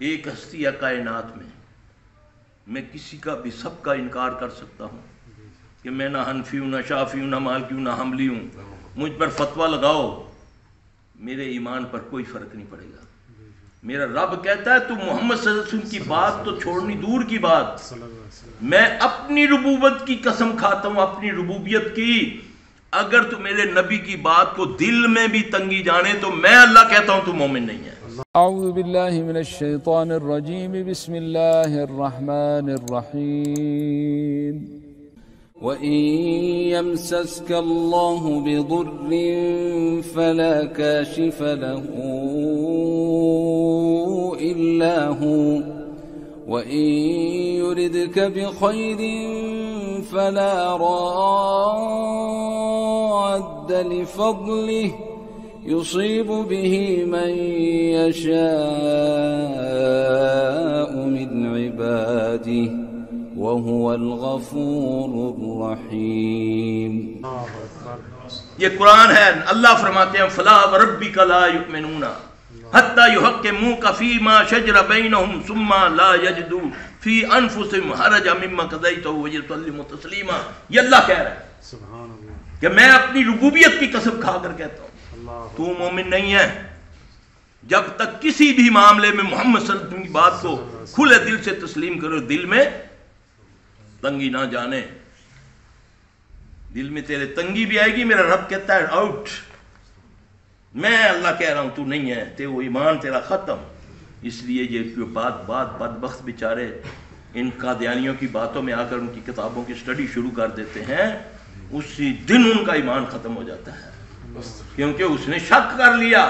ایک ہستی ہے کائنات میں کسی کا بھی سب کا انکار کر سکتا ہوں کہ میں نہ حنفی ہوں، نہ شافی ہوں، نہ مالکی ہوں، نہ حنبلی ہوں، مجھ پر فتویٰ لگاؤ، میرے ایمان پر کوئی فرق نہیں پڑے گا۔ میرا رب کہتا ہے تو محمد صلی اللہ علیہ وسلم کی بات تو چھوڑنی دور کی بات، میں اپنی ربوبیت کی قسم کھاتا ہوں، اپنی ربوبیت کی، اگر تو میرے نبی کی بات کو دل میں بھی تنگی جانے تو میں اللہ کہتا ہوں تو مومن نہیں ہے۔ اعوذ باللہ من الشیطان الرجیم، بسم اللہ الرحمن الرحیم۔ وَإِن يَمْسَسْكَ اللَّهُ بِضُرٍّ فَلَا كَاشِفَ لَهُ إِلَّا هُوَ وَإِن يُرِدْكَ بِخَيْرٍ فَلَا رَادَّ لِفَضْلِهِ يصيب به من يشاء من عباده وهو الغفور الرحيم۔ یہ قرآن ہے، اللہ فرماتے ہیں فلا وربک لا یؤمنون حتی یحکموک فیما شجر بینہم ثم لا یجدوا فی انفسہم حرجا مما قضیت ویسلموا تسلیما۔ یہ اللہ کہہ رہا ہے کہ میں اپنی ربوبیت کی قسم کھا کر کہتا ہوں تو مومن نہیں ہے جب تک کسی بھی معاملے میں محمد صلی اللہ علیہ وسلم کی بات کو کھلے دل سے تسلیم کرو، دل میں تنگی نہ جانے، دل میں تیرے تنگی بھی آئے گی، میرا رب کہتا ہے آؤٹ، میں اللہ کہہ رہا ہوں تو نہیں ہے، تے وہ ایمان تیرا ختم۔ اس لیے یہ بات بدبخت بیچارے ان قادیانیوں کی باتوں میں آ کر ان کی کتابوں کی سٹڈی شروع کر دیتے ہیں، اسی دن ان کا ایمان ختم ہو جاتا ہے، کیونکہ اس نے شک کر لیا۔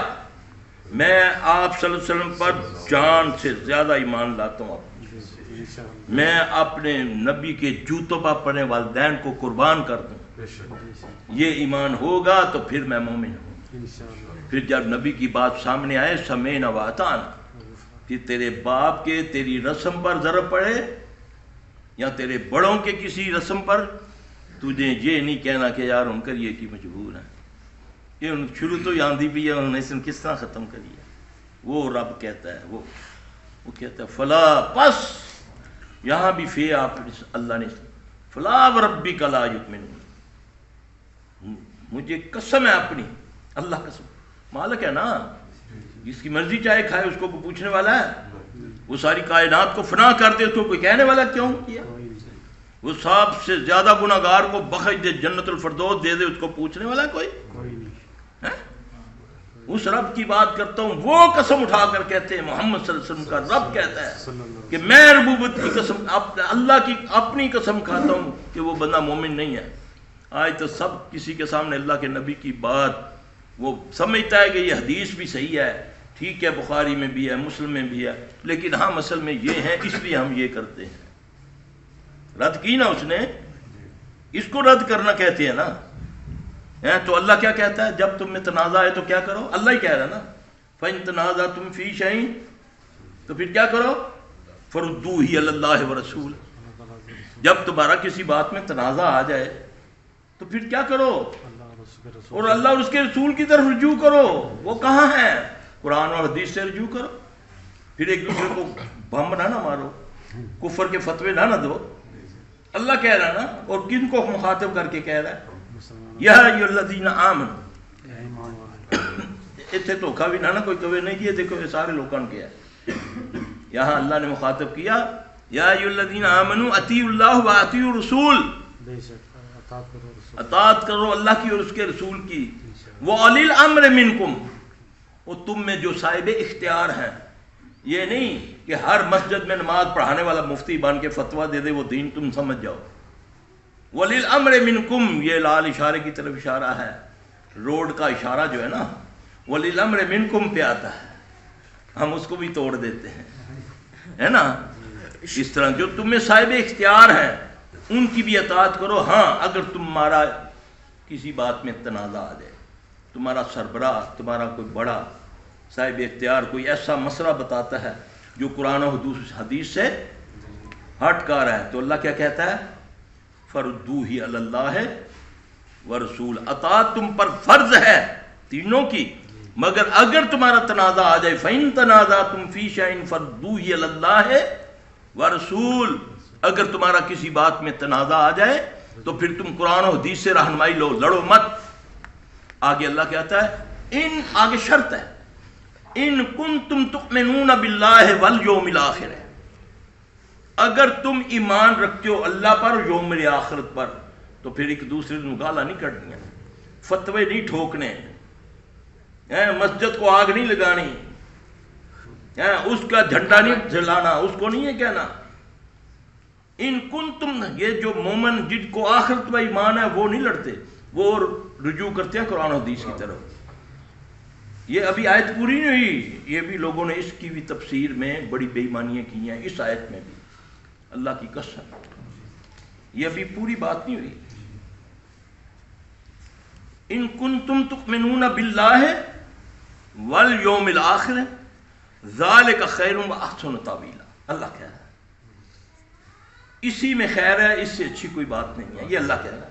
میں آپ صلی اللہ علیہ وسلم پر جان سے زیادہ ایمان لاتا ہوں، میں اپنے نبی کے جوتوں پر اپنے والدین کو قربان کر دوں، یہ ایمان ہوگا تو پھر میں مومن ہوں۔ پھر جب نبی کی بات سامنے آئے سمعنا واطعنا، کہ تیرے باپ کے تیری رسم پر ضرب پڑے یا تیرے بڑوں کے کسی رسم پر، تجھے یہ نہیں کہنا کہ یار ان کر یہ کی مجبور ہے، یہ شروع تو آندھی بھی ہے، انہوں نے اس نے کس طرح ختم کری ہے۔ وہ رب کہتا ہے، وہ کہتا ہے فلا، پس یہاں بھی فی آپ اللہ نے فلا وربک لا یؤمنون، مجھے قسم ہے اپنی، اللہ قسم، مالک ہے نا، جس کی مرضی چاہے کھائے، اس کو کوئی پوچھنے والا ہے؟ وہ ساری کائنات کو فنا کر دے تو کوئی کہنے والا کیوں کیا؟ وہ سب سے زیادہ گناہگار کو بخش دے، جنت الفردوس دے دے، اس کو پوچھنے والا کوئی؟ اس رب کی بات کرتا ہوں، وہ قسم اٹھا کر کہتے ہیں محمد صلی اللہ علیہ وسلم کا رب کہتا ہے کہ میں ربوبیت کی قسم اللہ کی اپنی قسم کھاتا ہوں کہ وہ بندہ مومن نہیں ہے۔ آج تو سب کسی کے سامنے اللہ کے نبی کی بات وہ سمجھتا ہے کہ یہ حدیث بھی صحیح ہے، ٹھیک ہے، بخاری میں بھی ہے، مسلم میں بھی ہے، لیکن ہم اصل میں یہ ہیں اس لیے ہم یہ کرتے ہیں۔ رد کی نا اس نے، اس کو رد کرنا کہتے ہیں نا۔ تو اللہ کیا کہتا ہے جب تم میں تنازع ہے تو کیا کرو؟ اللہ ہی کہہ رہا ہے نا، فَإِن تَنَازَعْتُمْ فِي شَيْءٍ، تو پھر کیا کرو؟ فَرُدُّوهُ إِلَى اللَّهِ وَرَسُولِهِ، جب تمہارا کسی بات میں تنازع آ جائے تو پھر کیا کرو؟ اور اللہ اور اس کے رسول کی طرف رجوع کرو۔ وہ کہاں ہے؟ قرآن اور حدیث سے رجوع کرو۔ پھر ایک دوسرے کو بم نہ مارو، کفر کے فتوے نہ دو۔ اللہ کہہ رہا ہے نا، اور کن کو مخاطب کر کے کہہ رہا ہے؟ یا ایھا الذین آمنوا، اتنے دھوکہ بھی نہ کوئی کہے نہیں یہ دیکھو یہ سارے لوگوں کے ہے، یہاں اللہ نے مخاطب کیا یا ایھا الذین آمنوا اطیعوا اللہ واطیعوا الرسول، اطاعت کرو اللہ کی اور اس کے رسول کی، وَأُولِي الْأَمْرِ مِنْکُمْ، اور تم میں جو صاحب اختیار ہیں۔ یہ نہیں کہ ہر مسجد میں نماز پڑھانے والا مفتی بن کے فتویٰ دے دے وہ دین تم سمجھ جاؤ۔ وَأُولِي الْأَمْرِ مِنْکُمْ، یہ لال اشارے کی طرف اشارہ ہے، روڈ کا اشارہ جو ہے نا وَأُولِي الْأَمْرِ مِنْکُمْ پہ آتا ہے، ہم اس کو بھی توڑ دیتے ہیں، ہے نا۔ اس طرح جو تم میں صاحب اختیار ہیں ان کی بھی اطاعت کرو۔ ہاں اگر تمہارا کسی بات میں تنازع آ جائے، تمہارا سربراہ، تمہارا کوئی بڑا صاحب اختیار کوئی ایسا مسئلہ بتاتا ہے جو قرآن و حدیث سے ہٹ کر ہے، تو اللہ کیا کہتا ہے؟ فَرُدُّوهُ إِلَى اللَّهِ وَرَسُولِهِ، اطاعت تم پر فرض ہے تینوں کی، مگر اگر تمہارا تنازع آ جائے فَإِن تَنَازَعْتُمْ فِي شَيْءٍ فَرُدُّوهُ إِلَى اللَّهِ وَرَسُولِ، اگر تمہارا کسی بات میں تنازع آ جائے تو پھر تم قرآن و حدیث سے رہنمائی لو، لڑو مت۔ آگے اللہ کہتا ہے ان، آگے شرط ہے ان کنتم تؤمنون باللہ والیوم الآخر، اگر تم ایمان رکھتے ہو اللہ پر، یوم آخرت پر، تو پھر ایک دوسرے سے گالا نہیں کٹنی، فتوے نہیں ٹھوکنے، مسجد کو آگ نہیں لگانی، اس کا جھنڈا نہیں جلانا، اس کو نہیں ہے کہنا۔ ان کنتم، یہ جو مومن جن کو آخرت پر ایمان ہے وہ نہیں لڑتے، وہ رجوع کرتے ہیں قرآن و حدیث کی طرف۔ یہ ابھی آیت پوری نہیں ہوئی، یہ بھی لوگوں نے اس کی بھی تفسیر میں بڑی بے ایمانیاں کی ہیں، اس آیت میں بھی، اللہ کی قسم یہ ابھی پوری بات نہیں ہوئی۔ ان کنتم تؤمنون باللہ والیوم الآخر ذالک خیر واحسن تاویلا، اللہ کہہ رہا ہے اسی میں خیر ہے، اس سے اچھی کوئی بات نہیں ہے، یہ اللہ کہہ رہا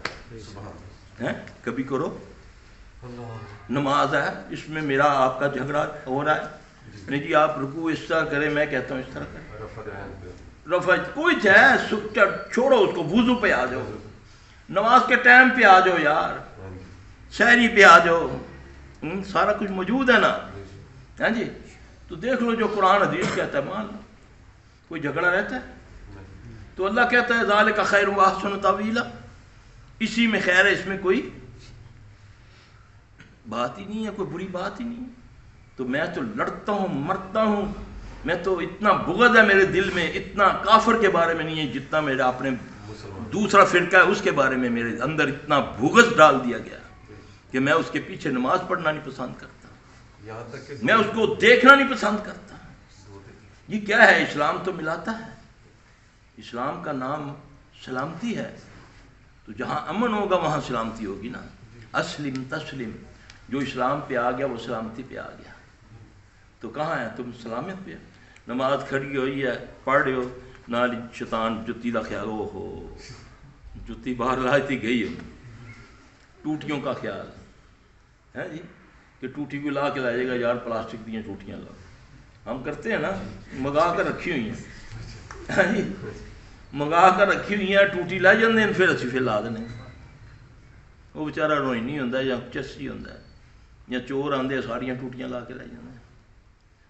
ہے۔ کبھی کرو نماز ہے، اس میں میرا آپ کا جھگڑا ہو رہا ہے، نہیں جی آپ رکوع اس طرح کریں، میں کہتا ہوں اس طرح کریں، رفع کوئی ہے، چھوڑو اس کو، وضو پہ آ جاؤ، نماز کے ٹائم پہ آ جاؤ یار، شہری پہ آ جاؤ، سارا کچھ موجود ہے نا، ہاں جی، تو دیکھ لو جو قرآن حدیث کہتا ہے مان لو، کوئی جھگڑا رہتا ہے؟ تو اللہ کہتا ہے ذالک خیر واحسن تاویلا، اسی میں خیر ہے، اس میں کوئی بات ہی نہیں ہے، کوئی بری بات ہی نہیں ہے۔ تو میں تو لڑتا ہوں، مرتا ہوں، میں تو اتنا بغض ہے میرے دل میں، اتنا کافر کے بارے میں نہیں ہے جتنا میرا اپنے دوسرا فرقہ ہے اس کے بارے میں میرے اندر اتنا بغض ڈال دیا گیا کہ میں اس کے پیچھے نماز پڑھنا نہیں پسند کرتا، میں اس کو دیکھنا نہیں پسند کرتا۔ یہ کیا ہے؟ اسلام تو ملاتا ہے، اسلام کا نام سلامتی ہے، تو جہاں امن ہوگا وہاں سلامتی ہوگی نا۔ اسلم تسلم، جو اسلام پہ آ گیا وہ سلامتی پہ آ گیا، تو کہاں ہے تم سلامت پہ؟ نماز کھڑی ہوئی ہے، پڑھ رہے ہو، نال شیطان جتی کا خیال، او ہو جتی باہر لائی تھی گئی ہو، ٹوٹیوں کا خیال ہے جی کہ ٹوٹی کو لا کے لائے گا، یار پلاسٹک دیا ٹوٹیاں لاؤ، ہم کرتے ہیں نا، منگا کر رکھی ہوئی ہیں جی، منگا کر رکھی ہوئی ہیں، ٹوٹی لائی جاندے ہیں، پھر اسی پھر لا دینے، وہ بیچارہ روئی نہیں ہوتا یا چسی ہوتا ہے، یا چور آندے ساریاں ٹوٹیاں لا کے لے جانے ہیں۔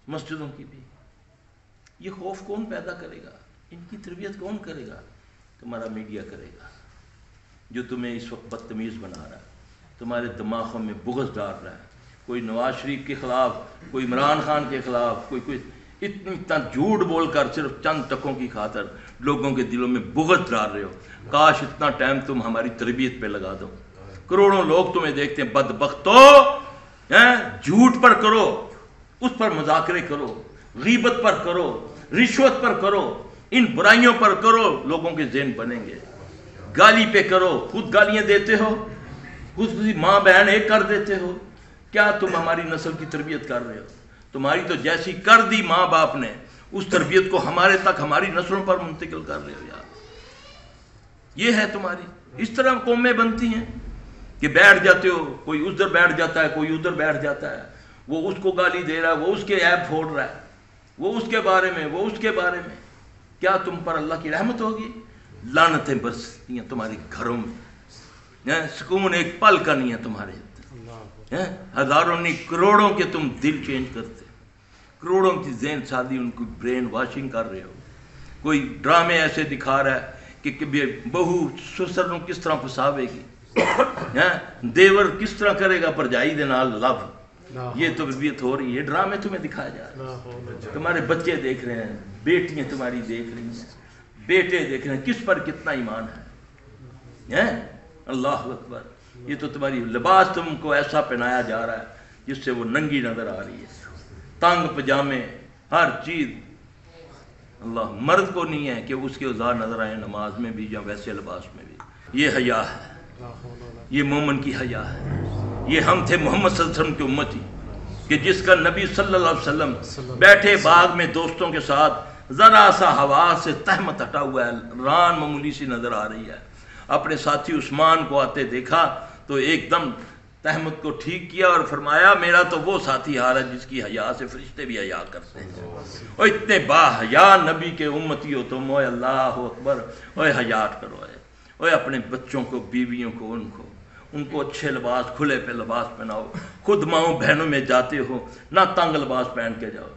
مسجدوں کی بھی یہ خوف کون پیدا کرے گا؟ ان کی تربیت کون کرے گا؟ تمہارا میڈیا کرے گا، جو تمہیں اس وقت بدتمیز بنا رہا ہے، تمہارے دماغوں میں بغض ڈال رہا ہے، کوئی نواز شریف کے خلاف، کوئی عمران خان کے خلاف، کوئی اتنا جھوٹ بول کر صرف چند ٹکوں کی خاطر لوگوں کے دلوں میں بغض ڈال رہے ہو۔ کاش اتنا ٹائم تم ہماری تربیت پہ لگا دو، کروڑوں لوگ تمہیں دیکھتے ہیں، بدبختو، جھوٹ پر کرو، اس پر مذاکرے کرو، غیبت پر کرو، رشوت پر کرو، ان برائیوں پر کرو، لوگوں کے ذہن بنیں گے۔ گالی پہ کرو، خود گالیاں دیتے ہو، خود ماں بہن ایک کر دیتے ہو، کیا تم ہماری نسل کی تربیت کر رہے ہو؟ تمہاری تو جیسی کر دی ماں باپ نے، اس تربیت کو ہمارے تک، ہماری نسلوں پر منتقل کر رہے ہو یار۔ یہ ہے تمہاری، اس طرح قومیں بنتی ہیں کہ بیٹھ جاتے ہو، کوئی ادھر بیٹھ جاتا ہے، کوئی ادھر بیٹھ جاتا ہے، وہ اس کو گالی دے رہا ہے، وہ اس کے عیب پھوڑ رہا ہے، وہ اس کے بارے میں، وہ اس کے بارے میں، کیا تم پر اللہ کی رحمت ہوگی؟ لعنتیں برستی ہیں تمہارے گھروں میں، سکون ایک پل کا نہیں ہے تمہارے، ہزاروں نہیں کروڑوں کے تم دل چینج کرتے، کروڑوں کی ذہن سازی، ان کی برین واشنگ کر رہے ہو۔ کوئی ڈرامے ایسے دکھا رہا ہے کہ بہو سسر نو کس طرح پھساوے گی، دیور کس طرح کرے گا پرجائی دے نال لو، یہ تربیت ہو رہی ہے، ڈرامے تمہیں دکھایا جا رہا ہے، تمہارے بچے دیکھ رہے ہیں، بیٹیاں تمہاری دیکھ رہی ہیں، بیٹے دیکھ رہے ہیں، کس پر کتنا ایمان ہے، اللہ اکبر۔ یہ تو تمہاری لباس تم کو ایسا پہنایا جا رہا ہے جس سے وہ ننگی نظر آ رہی ہے، تنگ پجامے، ہر چیز۔ اللہ، مرد کو نہیں ہے کہ اس کے اوزار نظر آئے نماز میں بھی یا ویسے لباس میں بھی۔ یہ حیا ہے، یہ مومن کی حیا ہے۔ یہ ہم تھے محمد صلی اللہ علیہ وسلم کی امتی کہ جس کا نبی صلی اللہ علیہ وسلم بیٹھے باغ میں دوستوں کے ساتھ، ذرا سا ہوا سے تہمت ہٹا ہوا ہے، ران معمولی سی نظر آ رہی ہے، اپنے ساتھی عثمان کو آتے دیکھا تو ایک دم تحمد کو ٹھیک کیا اور فرمایا میرا تو وہ ساتھی حال ہے جس کی حیا سے فرشتے بھی حیا کرتے ہیں۔ اور اتنے با حیا نبی کے امتی ہو تم، اوے اللہ اکبر، اوے حیات کرو، اوے اپنے بچوں کو، بیویوں کو، ان کو اچھے لباس، کھلے پہ لباس پہناؤ، خود ماؤں بہنوں میں جاتے ہو نہ تنگ لباس پہن کے جاؤ۔